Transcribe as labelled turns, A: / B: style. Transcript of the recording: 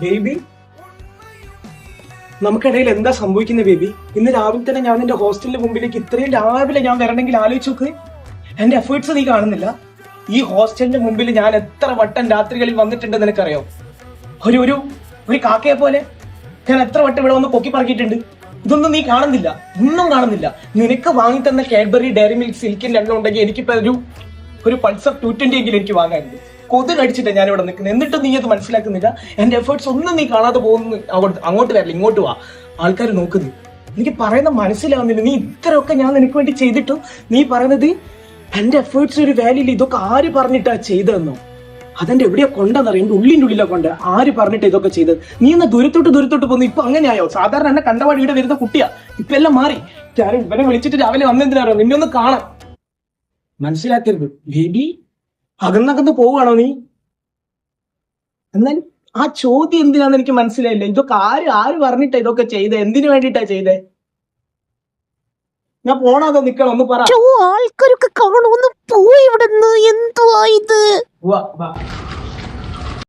A: Baby, നമുക്കിടയിൽ എന്താ സംഭവിക്കുന്നത് ബേബി? ഇന്ന് രാവിലെ തന്നെ ഞാൻ എന്റെ ഹോസ്റ്റലിന്റെ മുമ്പിലേക്ക് ഇത്രയും രാവിലെ ഞാൻ വരണമെങ്കിൽ ആലോചിച്ച് നോക്ക്. എന്റെ എഫേർട്സ് നീ കാണുന്നില്ല. ഈ ഹോസ്റ്റലിന്റെ മുമ്പിൽ ഞാൻ എത്ര വട്ടം രാത്രികളിൽ വന്നിട്ടുണ്ട് നിനക്കറിയോ? ഒരു ഒരു ഒരു കാക്കയെ പോലെ ഞാൻ എത്ര വട്ടം ഇവിടെ വന്ന് പൊക്കി പറക്കിയിട്ടുണ്ട്. ഇതൊന്നും നീ കാണുന്നില്ല, ഒന്നും കാണുന്നില്ല. നിനക്ക് വാങ്ങി തന്ന കാഡ്ബറി, ഡയറി മിൽക്ക്, സിൽക്കിന്റെ എണ്ണം ഉണ്ടെങ്കിൽ എനിക്കിപ്പോ ഒരു പൾസർ 220 എങ്കിലും എനിക്ക് വാങ്ങാറുണ്ട്. കൊതുക് അടിച്ചിട്ടാ ഞാൻ ഇവിടെ നിൽക്കുന്നത്. എന്നിട്ടും നീ അത് മനസ്സിലാക്കുന്നില്ല. എന്റെ എഫേർട്സ് ഒന്നും നീ കാണാതെ പോകുന്നു. അങ്ങോട്ട് വരില്ല, ഇങ്ങോട്ട് വാ. ആൾക്കാർ നോക്കുന്നു. എനിക്ക് പറയുന്ന മനസ്സിലാവുന്നില്ല. നീ ഇത്രയൊക്കെ ഞാൻ നിനക്ക് വേണ്ടി ചെയ്തിട്ടും നീ പറയുന്നത് എന്റെ എഫേർട്സ് ഒരു വാല്യൂ ഇല്ല. ഇതൊക്കെ ആര് പറഞ്ഞിട്ടാ ചെയ്തതെന്നോ? അതെന്റെ എവിടെയാ കൊണ്ടെന്നറിയാം. എന്റെ ഉള്ളിന്റെ ഉള്ളിലാ കൊണ്ട്. ആര് പറഞ്ഞിട്ട് ഇതൊക്കെ ചെയ്തത്? നീ എന്നാ ദൂരത്തോട്ട് പോകുന്നു. ഇപ്പൊ അങ്ങനെയായോ? സാധാരണ എന്നെ കണ്ടപാടി ഇവിടെ വരുന്ന കുട്ടിയാ. ഇപ്പൊ എല്ലാം മാറി. ഞാൻ ഇവനെ വിളിച്ചിട്ട് രാവിലെ വന്നെന്തിനാറോ? നിന്നെ ഒന്ന് കാണാൻ. മനസ്സിലാക്കരുത് ബേബി. അകന്നകന്ന് പോവുകയാണോ നീ? എന്നാൽ ആ ചോദ്യം എന്തിനാന്ന് എനിക്ക് മനസ്സിലായില്ല. ഇതൊക്കെ ആര് പറഞ്ഞിട്ടാ ഇതൊക്കെ ചെയ്തേ? എന്തിനു വേണ്ടിയിട്ടാ ചെയ്തേ? ഞാൻ പോണാതോ നിക്കണം? ഒന്ന് പറ.
B: ആൾക്കാരൊക്കെ കാണുമെന്ന് പോയി. ഇവിടെ എന്തുവാ ഇത്?
A: വാ വാ.